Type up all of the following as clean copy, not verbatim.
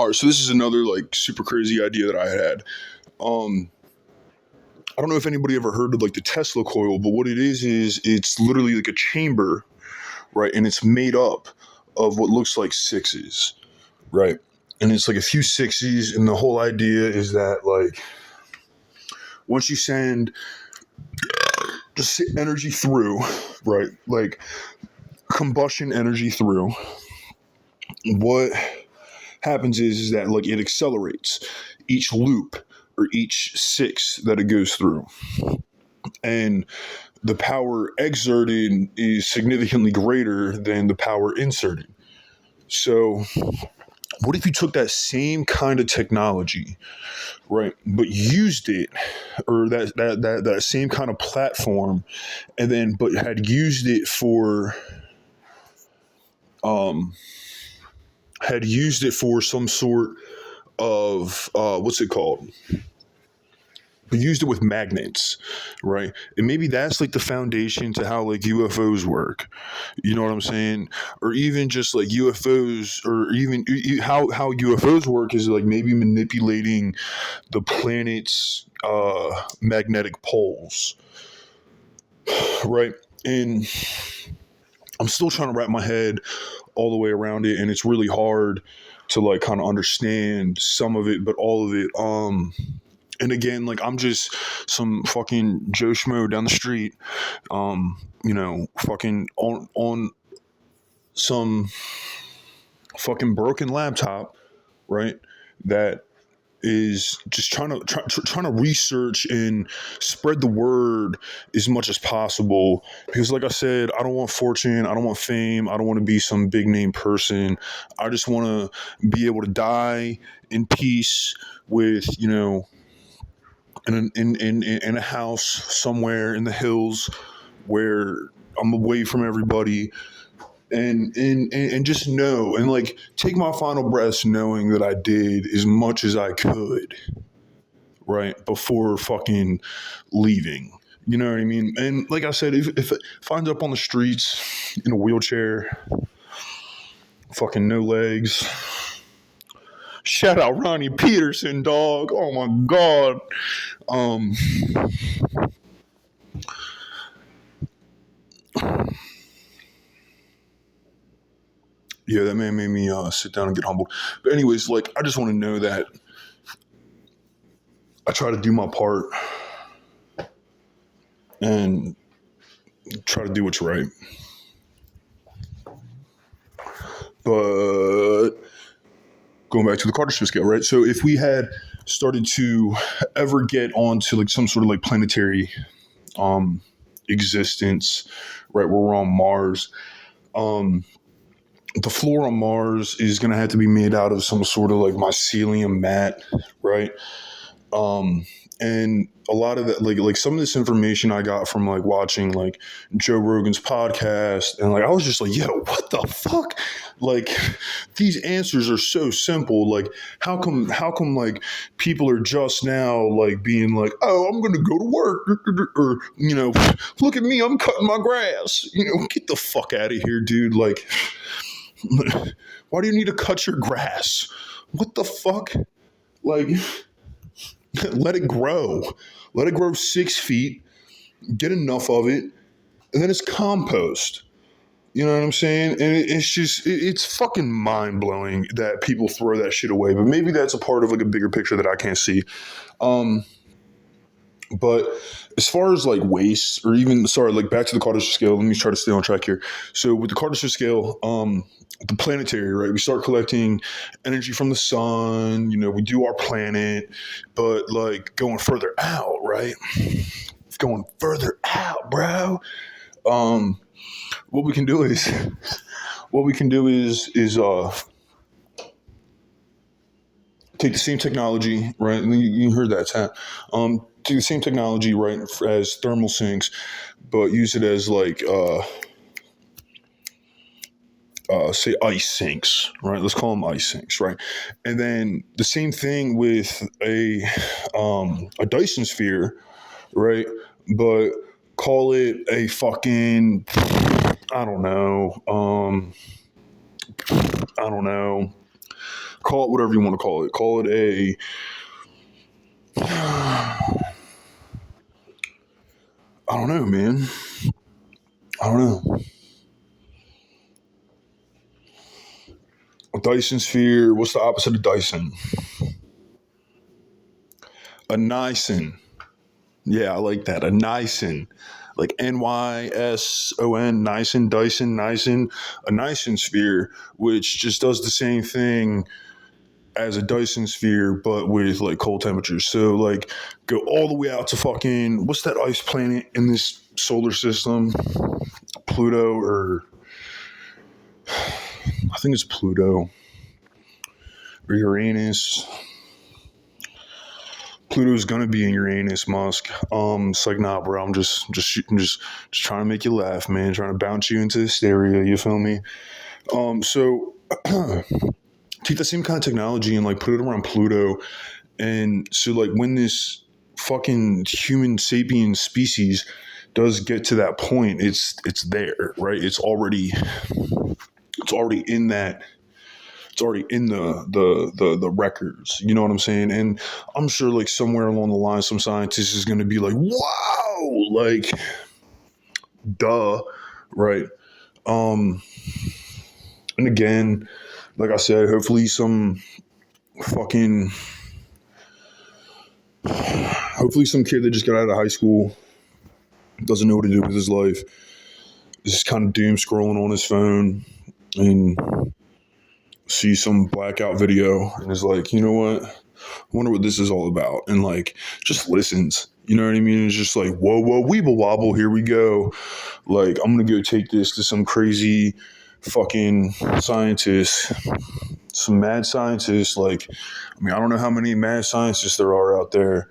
All right, so this is another like super crazy idea that I had. Um, I don't know if anybody ever heard of like the Tesla coil, but what it is it's literally like a chamber, right? And it's made up of what looks like sixes, right? And it's like a few sixes, and the whole idea is that like once you send just energy through, right? Like combustion energy through, what happens is that like it accelerates each loop or each six that it goes through. And the power exerted is significantly greater than the power inserted. So, what if you took that same kind of technology, right, but used it, or that same kind of platform, and then but had used it for um some sort of what's it called? We used it with magnets, right? And maybe that's like the foundation to how like UFOs work. You know what I'm saying? Or even just like UFOs, or even how UFOs work is like maybe manipulating the planet's magnetic poles, right? And I'm still trying to wrap my head all the way around it, and it's really hard to like kind of understand some of it, but all of it. And again, like I'm just some fucking Joe Schmo down the street, fucking on some fucking broken laptop, right? That is just trying to research and spread the word as much as possible, because like I said, I don't want fortune, I don't want fame, I don't want to be some big name person. I just want to be able to die in peace with in a house somewhere in the hills where I'm away from everybody, and just know and like take my final breaths knowing that I did as much as I could, right, before fucking leaving. You know what I mean? And like I said, if I end up on the streets in a wheelchair, fucking no legs. Shout out Ronnie Peterson, dog. Oh my God. Um, yeah, that man made me sit down and get humbled. But anyways, like I just want to know that I try to do my part and try to do what's right. But going back to the Carter scale, right? So if we had started to ever get onto like some sort of like planetary existence, right, where we're on Mars, the floor on Mars is going to have to be made out of some sort of like mycelium mat, right? And a lot of that, like some of this information I got from like watching like Joe Rogan's podcast, and like I was just like, yo, what the fuck? Like these answers are so simple. Like how come like people are just now like being like, oh, I'm gonna go to work, or look at me, I'm cutting my grass. Get the fuck out of here, dude. Like, why do you need to cut your grass? What the fuck? Like, let it grow. Let it grow 6 feet. Get enough of it, and then it's compost. You know what I'm saying? And it's fucking mind blowing that people throw that shit away. But maybe that's a part of like a bigger picture that I can't see. But as far as like waste, or even like back to the Kardashev scale, let me try to stay on track here. So with the Kardashev scale, the planetary, right? We start collecting energy from the sun, we do our planet, but like going further out, right? Going further out, bro. What we can do is take the same technology, right? And you heard that, Tat. Take the same technology, right, as thermal sinks, but use it as like say ice sinks, right? Let's call them ice sinks, right? And then the same thing with a Dyson sphere, right? But call it a fucking I don't know. Call it whatever you want to call it. Call it a I don't know, man. I don't know. A Dyson sphere. What's the opposite of Dyson? A Nyson. Yeah, I like that. A Nyson. Like Nyson, Nyson, Dyson, Nyson. A Nyson sphere, which just does the same thing as a Dyson sphere, but with like cold temperatures. So like go all the way out to fucking what's that ice planet in this solar system? Pluto, or I think it's Pluto or Uranus. Pluto's gonna be in Uranus, Musk. It's like, nah, bro. I'm just trying to make you laugh, man. Trying to bounce you into hysteria. You feel me? So take the same kind of technology and like put it around Pluto, and so like when this fucking human sapien species does get to that point, it's there, right? It's already in that it's already in the records. You know what I'm saying? And I'm sure like somewhere along the line, some scientist is going to be like, "Wow, like, duh," right? Um, and again, like I said, fucking, hopefully some kid that just got out of high school doesn't know what to do with his life, is just kind of doom scrolling on his phone and see some blackout video and is like, you know what? I wonder what this is all about. And like, just listens. You know what I mean? It's just like, whoa, whoa, weeble wobble, here we go. Like, I'm going to go take this to some crazy fucking scientist, some mad scientists. Like, I mean, I don't know how many mad scientists there are out there.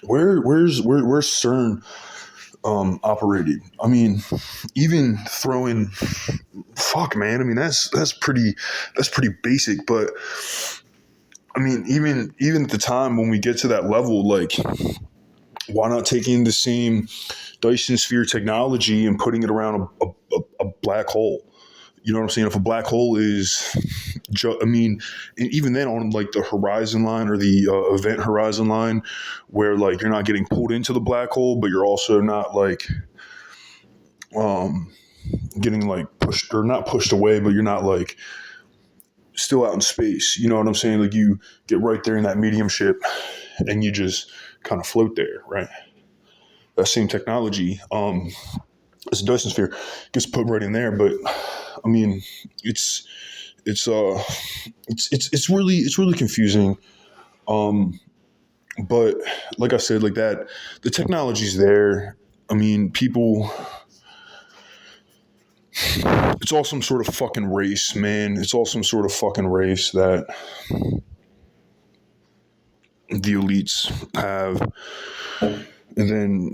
Where's CERN operated? I mean, even throwing, fuck, man. I mean, that's pretty basic. But I mean, even at the time when we get to that level, like, why not taking the same Dyson sphere technology and putting it around a black hole? You know what I'm saying? If a black hole is, I mean, and even then on like the horizon line or the event horizon line, where like you're not getting pulled into the black hole, but you're also not like getting like pushed or not pushed away, but you're not like still out in space. You know what I'm saying? Like you get right there in that mediumship and you just kind of float there, right? That same technology, as a Dyson sphere, gets put right in there. But I mean, it's really confusing. But like I said, like that, the technology's there. I mean, people. It's all some sort of fucking race, man. It's all some sort of fucking race that the elites have, and then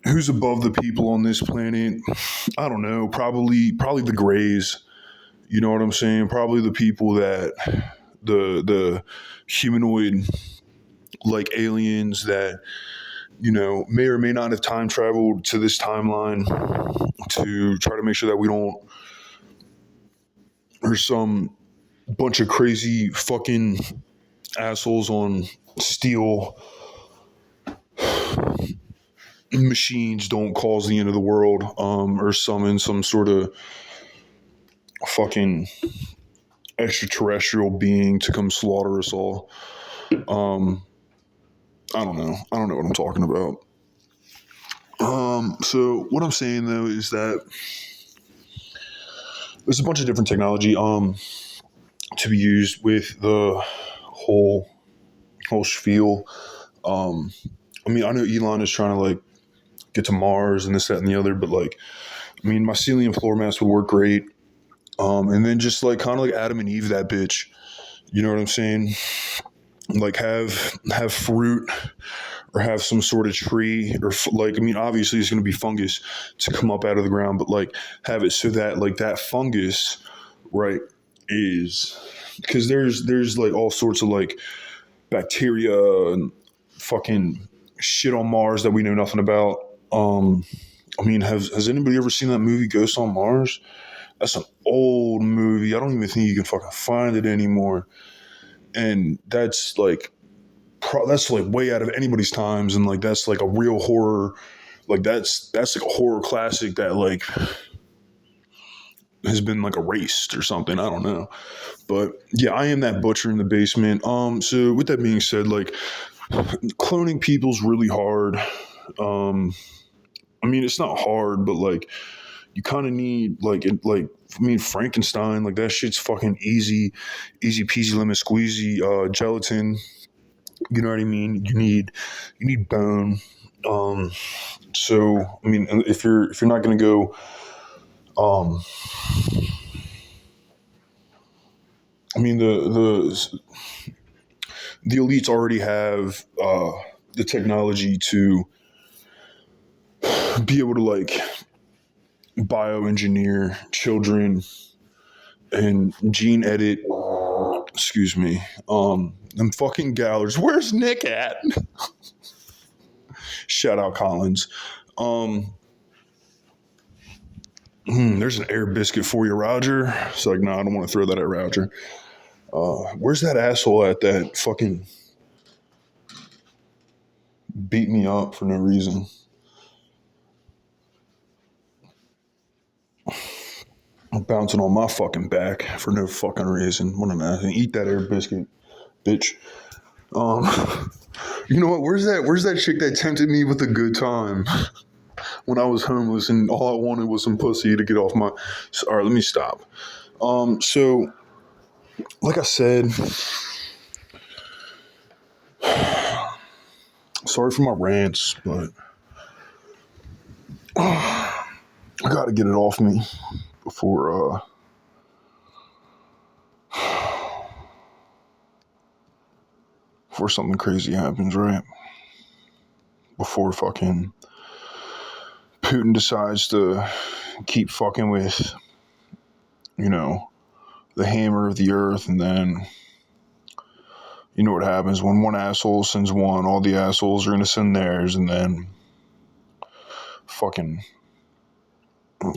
who's above the people on this planet? I don't know. Probably the Greys. You know what I'm saying? Probably the people that the humanoid like aliens that may or may not have time traveled to this timeline to try to make sure that we don't, or some bunch of crazy fucking assholes on steel machines don't cause the end of the world, or summon some sort of fucking extraterrestrial being to come slaughter us all. I don't know. I don't know what I'm talking about. So what I'm saying though is that there's a bunch of different technology to be used with the whole spiel. I mean, I know Elon is trying to like get to Mars and this, that, and the other, but like, I mean, mycelium floor mats would work great. And then just like kind of like Adam and Eve that bitch. You know what I'm saying? Like have fruit or have some sort of tree or like, I mean, obviously it's going to be fungus to come up out of the ground, but like have it so that like that fungus, right, is because there's like all sorts of like bacteria and fucking shit on Mars that we know nothing about. I mean, has anybody ever seen that movie Ghost on Mars? That's an old movie. I don't even think you can fucking find it anymore. And that's like way out of anybody's times, and like that's like a real horror. Like that's like a horror classic that like has been like erased or something. I don't know. But yeah, I am that butcher in the basement. So with that being said, like cloning people's really hard. Um, I mean, it's not hard, but like you kind of need like it. Like I mean, Frankenstein, like that shit's fucking easy, easy peasy lemon squeezy. Gelatin, you know what I mean. You need bone. Um, so I mean, if you're not gonna go, um, I mean the elites already have the technology to be able to like bioengineer children and gene edit. Excuse me. Them fucking Gallers. Where's Nick at? Shout out Collins. Um, there's an air biscuit for you, Roger. It's like, no, I don't want to throw that at Roger. Where's that asshole at that fucking beat me up for no reason? I'm bouncing on my fucking back for no fucking reason. What an ass. Eat that air biscuit, bitch. Um, you know what? Where's that chick that tempted me with a good time when I was homeless and all I wanted was some pussy to get off my. All right, let me stop. So like I said, sorry for my rants, but I gotta get it off me before before something crazy happens, right? Before fucking Putin decides to keep fucking with, you know, the hammer of the earth, and then you know what happens when one asshole sends one, all the assholes are gonna send theirs, and then fucking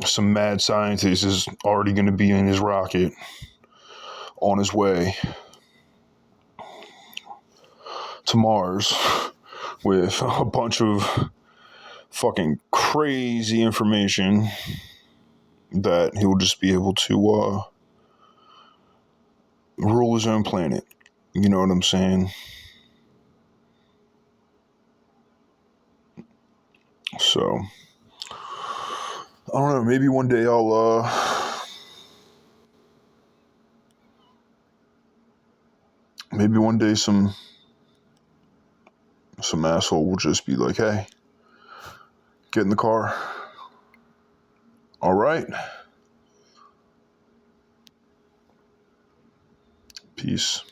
some mad scientist is already gonna be in his rocket on his way to Mars with a bunch of fucking crazy information that he'll just be able to rule his own planet. You know what I'm saying? So I don't know. Maybe one day maybe one day some asshole will just be like, "Hey, get in the car." All right. Peace.